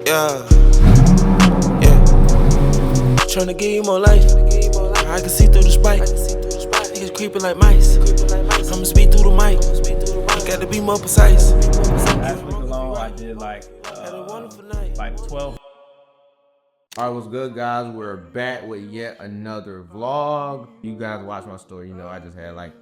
Yeah, yeah. Tryna give you more life. I can see through the spike. Niggas creeping like mice. I'ma speed through the mic. Gotta be more precise. Last week alone, I did like 12. Alright, what's good, guys? We're back with yet another vlog. You guys watch my story, you know I just had like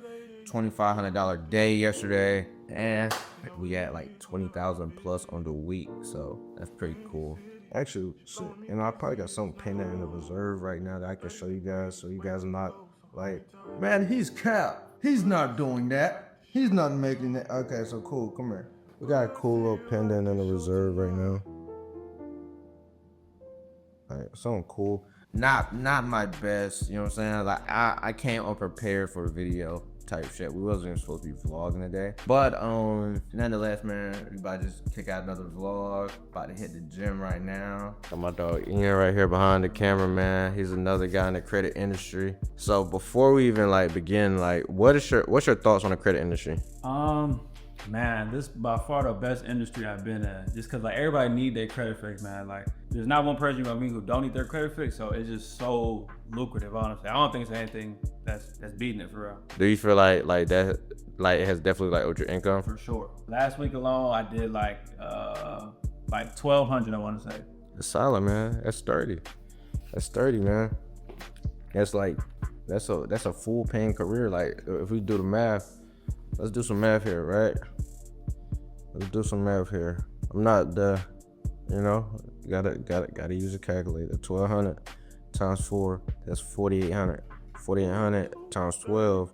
$2,500 day yesterday, and we had like 20,000 plus on the week, so that's pretty cool. Actually, shit, you know, I probably got something pending in the reserve right now that I can show you guys, so you guys are not like, man, he's cap. He's not doing that. He's not making that. Okay, so cool. Come here. We got a cool little pendant in the reserve right now. Something cool. Not my best, you know what I'm saying? Like I came unprepared for the video type shit. We wasn't even supposed to be vlogging today. But nonetheless, man, we about to just kick out another vlog. About to hit the gym right now. Got my dog Ian right here behind the camera, man. He's another guy in the credit industry. So before we even like begin, like what's your thoughts on the credit industry? Man, this is by far the best industry I've been in. Just cause like everybody need their credit fix, man. Like there's not one person you know who don't need their credit fix, so it's just so lucrative, honestly. I don't think there's anything that's beating it for real. Do you feel like that it has definitely like with your income? For sure. Last week alone, I did like 1,200. I want to say. That's solid, man. That's sturdy. That's sturdy, man. That's a full paying career. Like if we do the math, let's do some math here, right? Let's do some math here. I'm not gotta use a calculator. 1,200 times 4, that's 4,800. 4,800 times 12,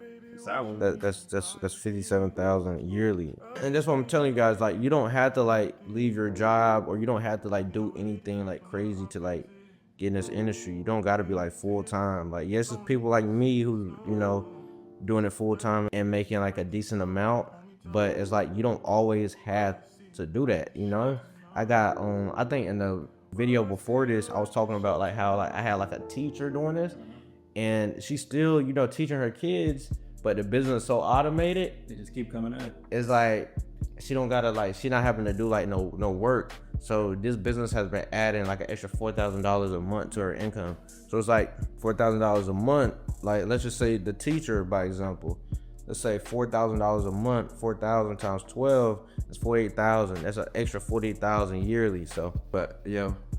that's 57,000 yearly. And that's what I'm telling you guys. Like you don't have to like leave your job, or you don't have to like do anything like crazy to like get in this industry. You don't gotta be like full time. Like yes, it's people like me who doing it full time and making like a decent amount, but it's like you don't always have to do that, I got I think in the video before this I was talking about like how like I had like a teacher doing this, and she's still teaching her kids, but the business is so automated, they just keep coming in. It's like she don't gotta like, she not having to do like no work. So this business has been adding like an extra $4,000 a month to her income. So it's like $4,000 a month. Like let's just say the teacher, by example, let's say $4,000 a month. 4,000 times 12 is 48,000. That's an extra 48,000 yearly. So, but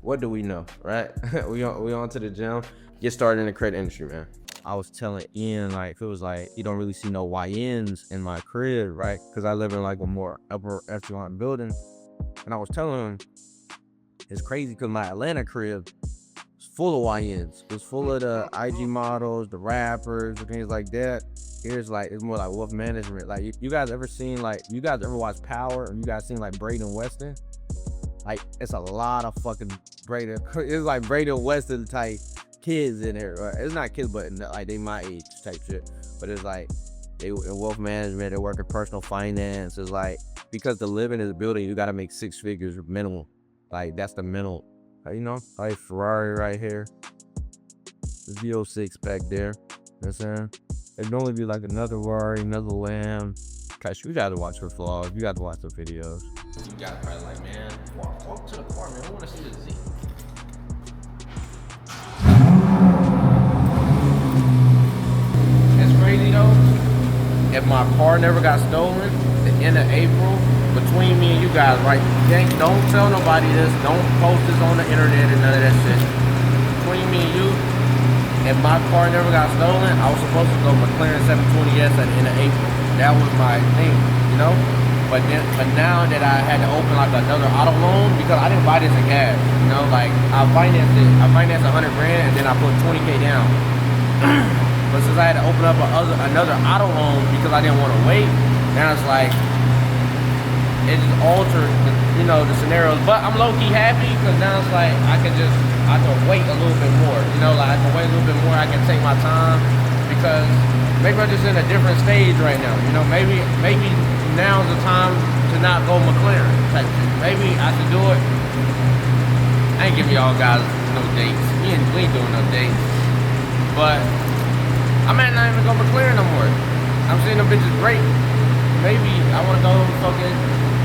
what do we know, right? we on to the gym. Get started in the credit industry, man. I was telling Ian, like, it was like, you don't really see no YNs in my crib, right? Because I live in like a more upper echelon building. And I was telling him, it's crazy because my Atlanta crib is full of YNs. It was full of the IG models, the rappers, and things like that. Here's like, it's more like wealth management. Like, you guys ever watch Power? Or you guys seen like Braden Weston? Like, it's a lot of fucking Braden. It's like Braden Weston type kids in here, right? It's not kids, but like they my age type shit. But it's like they in wealth management, they work in personal finance. It's like, because to live in this building, you gotta make 6 figures minimum. Like that's the minimum. Like Ferrari right here. The V06 back there. You know what I'm saying? It'd normally be like another Ferrari, another Lamb. Gosh, you gotta watch her vlogs. You gotta watch the videos. You gotta probably like, man, walk to the car, man. I wanna see the Z. Crazy though, if my car never got stolen the end of April, between me and you guys, right? Don't tell nobody this, don't post this on the internet and none of that shit. Between me and you, if my car never got stolen, I was supposed to go McLaren 720S at the end of April. That was my thing, But now that I had to open like another auto loan, because I didn't buy this in cash, like I financed it. I financed $100 grand and then I put 20K down. But since I had to open up another auto loan because I didn't want to wait, now it's like, it just altered the scenarios. But I'm low-key happy because now it's like I can wait a little bit more. Like I can wait a little bit more. I can take my time because maybe I'm just in a different stage right now. Maybe now's the time to not go McLaren type shit. Maybe I should do it. I ain't giving y'all guys no dates. We ain't doing no dates. But I might not even go McLaren no more. I'm seeing them bitches great. Maybe I want to go fucking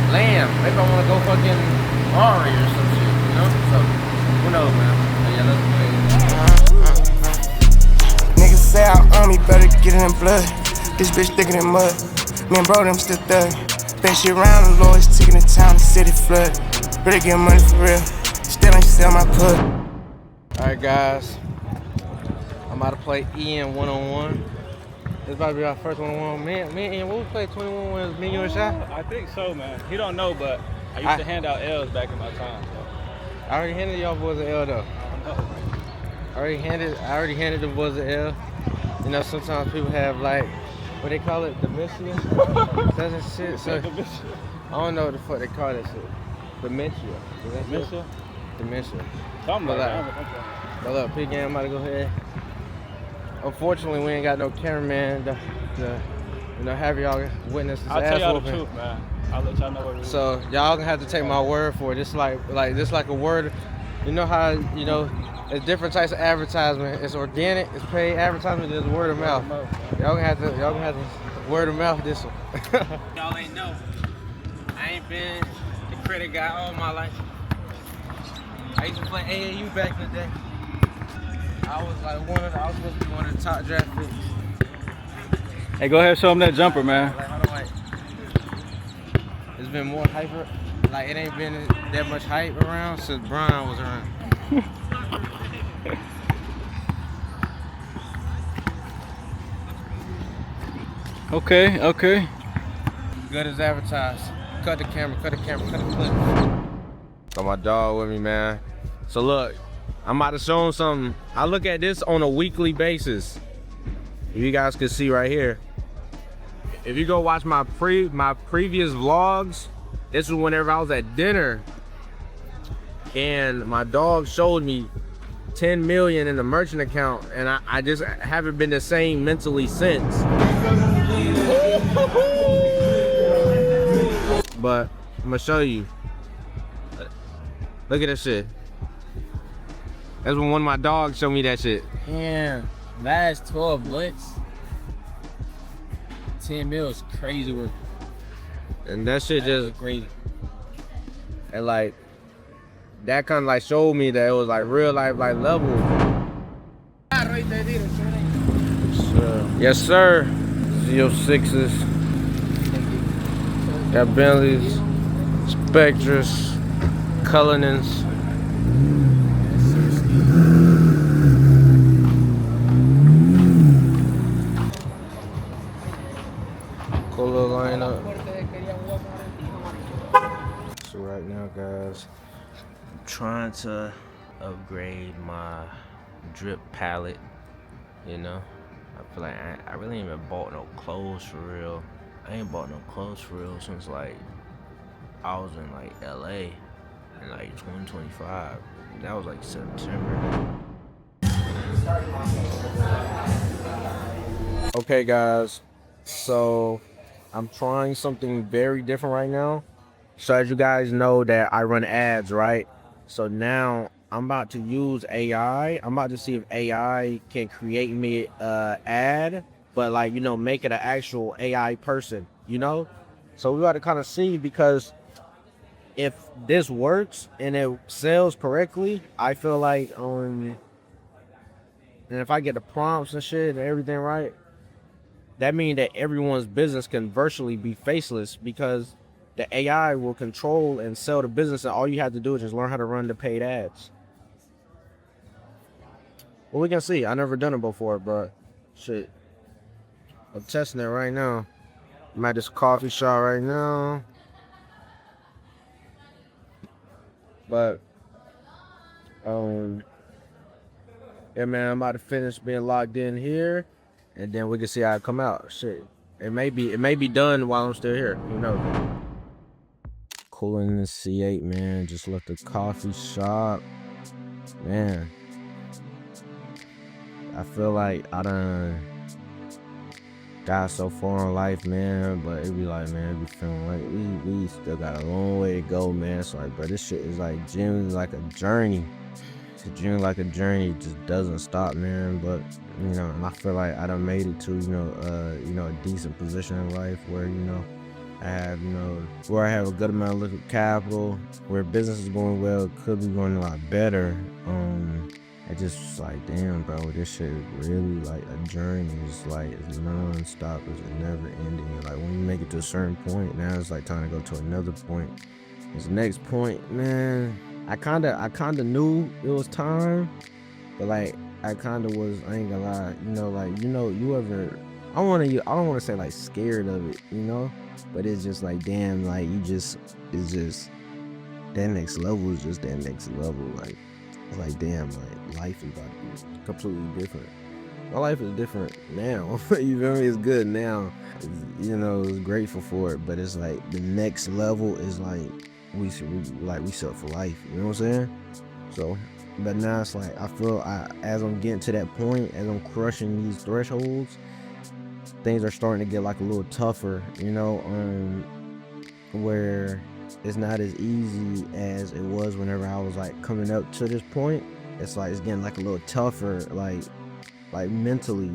Lamb. Maybe I want to go fucking Ferrari or some shit. know? So, who knows, man? But yeah, let's play. Niggas say I own me, better get it in blood. This bitch thicker than mud. Me and bro, them still thug. Spend shit around the Lord's taking the town, the city flood. Really get money for real. Still ain't sell my put. Alright, guys. I'm about to play Ian one-on-one. This about to be our first one-on-one. Me and Ian, what we played 21 when it was me, you, and Shy? I think so, man. He don't know, but I used to hand out L's back in my time. So. I already handed y'all boys an L, though. I already handed the boys an L. You know, sometimes people have, like, what they call it, dementia? That's that shit. So, I don't know what the fuck they call that shit. Dementia. Dementia? Dementia. Something like that. But look, P Game, I'm about to go ahead. Unfortunately, we ain't got no cameraman to have y'all witness this I'll ass tell y'all whooping. the truth, man. I'll let y'all know what it is. So y'all gonna have to take my word for it. This like a word. You know how there's different types of advertisement. It's organic, it's paid advertisement, there's word of mouth. Y'all gonna have to word of mouth this one. Y'all ain't know. I ain't been the credit guy all my life. I used to play AAU back in the day. I was supposed to be one of the top draft picks. Hey, go ahead and show him that jumper, man. It's been more hype. Like, it ain't been that much hype around since Brian was around. Okay. Good as advertised. Cut the camera, cut the clip. Got my dog with me, man. So look, I'm about to show him something. I look at this on a weekly basis. If you guys can see right here. If you go watch my previous vlogs, this was whenever I was at dinner and my dog showed me 10 million in the merchant account, and I just haven't been the same mentally since. But I'm gonna show you. Look at this shit. That's when one of my dogs showed me that shit. Damn, last 12 months, 10 mil is crazy work. And that shit just crazy. And like that kind of like showed me that it was like real life like level. Yes sir. Z06s. Got Bentleys, Spectras, Cullinans. Cool little lineup. So right now, guys, I'm trying to upgrade my drip palette. You know, I feel like I really ain't even bought no clothes for real. I ain't bought no clothes for real since like I was in like LA in like 2025. That was like September. Okay, guys, so I'm trying something very different right now. So as you guys know that I run ads, right? So now I'm about to use AI. I'm about to see if AI can create me an ad, but like, you know, make it an actual AI person, you know? So we got to kind of see, because if this works and it sells correctly, I feel like and if I get the prompts and shit and everything right, that means that everyone's business can virtually be faceless, because the AI will control and sell the business, and all you have to do is just learn how to run the paid ads. Well, we can see. I never done it before, but shit, I'm testing it right now. I'm at this coffee shop right now, but yeah, man, I'm about to finish being logged in here, and then we can see how it come out. Shit, it may be done while I'm still here. Who knows? Cooling the C8, man. Just left the coffee shop, man. I feel like I done got so far in life, man, but it be like, man, it be feeling like we still got a long way to go, man. So like, bro, this shit is like genuinely like a journey. It's genuinely like a journey. It just doesn't stop, man. But you know, and I feel like I done made it to, you know, a decent position in life where, you know, I have, where I have a good amount of liquid capital, where business is going well, could be going a lot better. I just like, damn, bro, this shit really like a journey. It's non-stop. It's never ending. Like when you make it to a certain point, now it's like time to go to another point. This next point, man, I kinda knew it was time, but like I kinda was, I ain't gonna lie, you ever, I don't wanna say like scared of it, but it's just like, damn, like it's just that next level is just that next level. Like it's like, damn, like life is about to be completely different. My life is different now. You feel me? It's good now. It's grateful for it, but it's like the next level is like we set for life. You know what I'm saying? So, but now it's like I feel as I'm getting to that point, as I'm crushing these thresholds, things are starting to get like a little tougher. Where it's not as easy as it was whenever I was like coming up to this point. It's like it's getting like a little tougher, like mentally,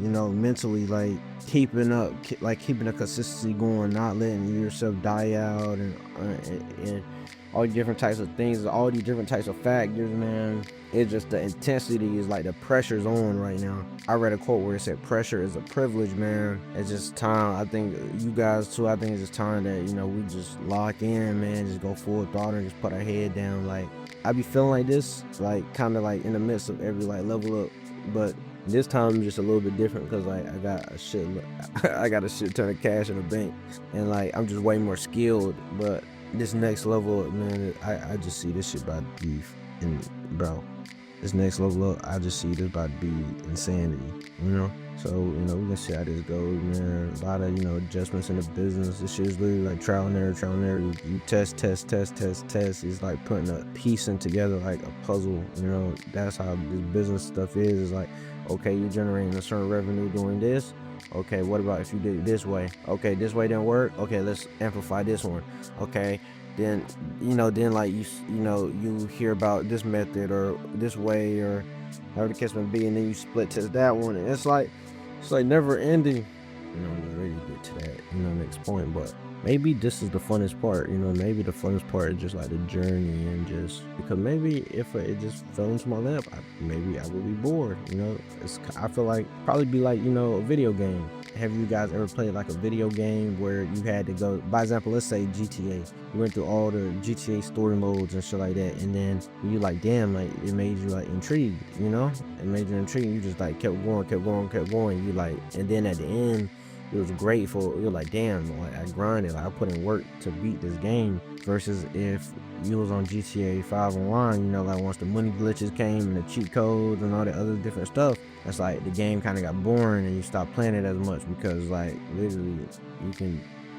like keeping the consistency going, not letting yourself die out, and all these different types of things, all these different types of factors, man. It's just the intensity is like the pressure's on right now. I read a quote where it said pressure is a privilege, man. It's just time. I think you guys too, I think it's just time that, we just lock in, man, just go full throttle and just put our head down. Like I be feeling like this, like kind of like in the midst of every like level up, but this time I'm just a little bit different because like I got a shit ton of cash in the bank, and like I'm just way more skilled. But this next level up, man, I just see this shit about to be, and bro, this next level up, I just see this about to be insanity, So, we can see how this goes, man. A lot of, adjustments in the business. This shit is literally like trial and error. You test. It's like putting a piecing together like a puzzle, That's how this business stuff is. It's like, okay, you're generating a certain revenue doing this. Okay, what about if you did it this way? Okay, this way didn't work. Okay, let's amplify this one. Okay, then like you hear about this method or this way or however the case may be, and then you split test that one. And it's like never ending. I'm ready to get to that, next point. But maybe this is the funnest part. Maybe the funnest part is just like the journey, and just because maybe if it just fell into my lap, maybe I would be bored. I feel like probably be like a video game. Have you guys ever played like a video game where you had to go, by example, let's say GTA, you went through all the GTA story modes and shit like that, and then you like, damn, like it made you like intrigued, it made you intrigued. You just like kept going. You like, and then at the end, it was grateful. You're like, damn, like I grinded, like I put in work to beat this game. Versus if you was on GTA 5 online, like once the money glitches came and the cheat codes and all the other different stuff, that's like the game kind of got boring and you stopped playing it as much because like literally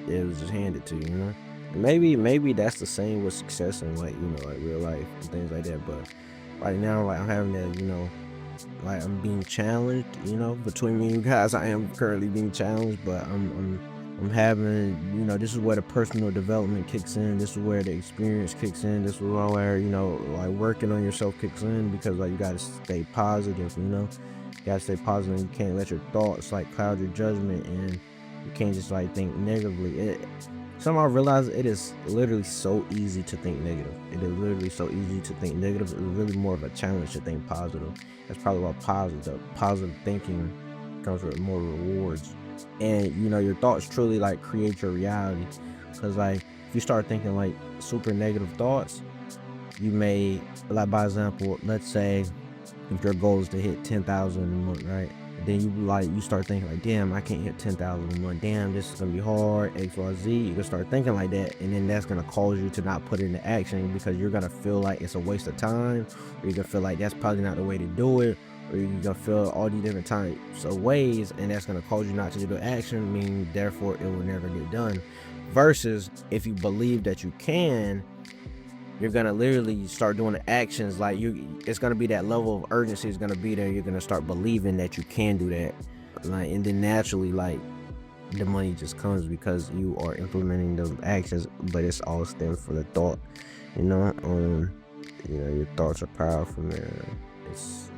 it was just handed to you, And maybe that's the same with success in like like real life and things like that. But right now, like I'm having that, like I'm being challenged, between me and you guys. I am currently being challenged, but I'm having, this is where the personal development kicks in. This is where the experience kicks in. This is where, like working on yourself kicks in, because like you gotta stay positive, You gotta stay positive. You can't let your thoughts like cloud your judgment, and you can't just like think negatively. Somehow I realize it is literally so easy to think negative. It is literally so easy to think negative. It's really more of a challenge to think positive. That's probably why positive thinking comes with more rewards. And your thoughts truly like create your reality. Because like if you start thinking like super negative thoughts, you may, like by example, let's say if your goal is to hit 10,000 a month, right? Then you start thinking like, damn, I can't hit 10,000 a month. Damn, this is gonna be hard. X, Y, Z. You can start thinking like that, and then that's gonna cause you to not put it into action, because you're gonna feel like it's a waste of time, or you're gonna feel like that's probably not the way to do it, or you're gonna feel all these different types of ways, and that's gonna cause you not to do the action, meaning therefore it will never get done. Versus if you believe that you can, you're gonna literally start doing the actions. Like it's gonna be that level of urgency is gonna be there. You're gonna start believing that you can do that, like, and then naturally, like, the money just comes because you are implementing those actions. But it's all stems from the thought, your thoughts are powerful, man. It's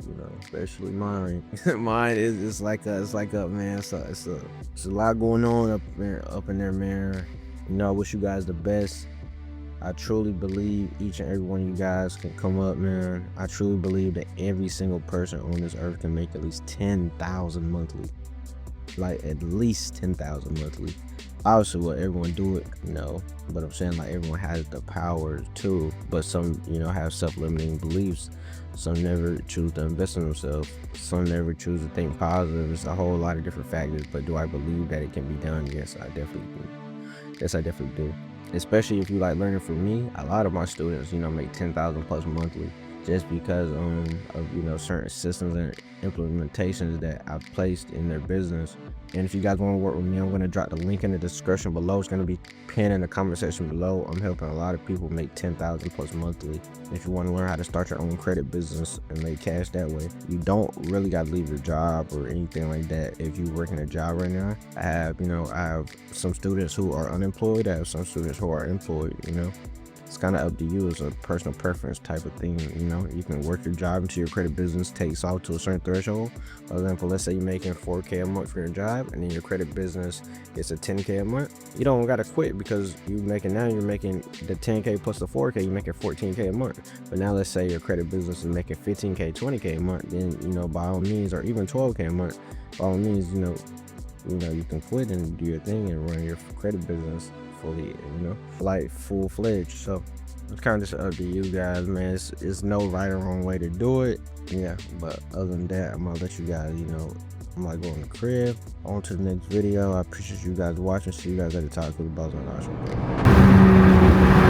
especially mine. Mine is like a man. So it's a lot going on up in there, man. You know, I wish you guys the best. I truly believe each and every one of you guys can come up, man. I truly believe that every single person on this earth can make at least 10,000 monthly. Like at least 10,000 monthly. Obviously, will everyone do it? No. But I'm saying like everyone has the power too. But some, you know, have self-limiting beliefs. Some never choose to invest in themselves. Some never choose to think positive. It's a whole lot of different factors. But do I believe that it can be done? Yes, I definitely do. Yes, I definitely do. Especially if you like learning from me. A lot of my students, you know, make 10,000 plus monthly just because of, you know, certain systems and implementations that I've placed in their business. And if you guys want to work with me, I'm going to drop the link in the description below. It's going to be pinned in the comment section below. I'm helping a lot of people make 10,000 plus monthly. If you want to learn how to start your own credit business and make cash that way, you don't really got to leave your job or anything like that. If you're working a job right now, I have some students who are unemployed. I have some students who are employed, you know. It's kind of up to you. It's a personal preference type of thing, you know. You can work your job until your credit business takes off to a certain threshold. For example, let's say you're making $4K a month for your job and then your credit business gets a $10K a month. You don't got to quit because you're making the 10K plus the 4K, you're making $14K a month. But now let's say your credit business is making $15K, $20K a month, then, you know, by all means, or even $12K a month, by all means, you know, you can quit and do your thing and run your credit business fully, you know, like full-fledged. So it's kind of just up to you guys, man. It's no right or wrong way to do it. Yeah, but other than that, I'm gonna let you guys, you know, I'm gonna go in the crib. On to the next video. I appreciate you guys watching. See you guys at the top of the Boss on Ocean.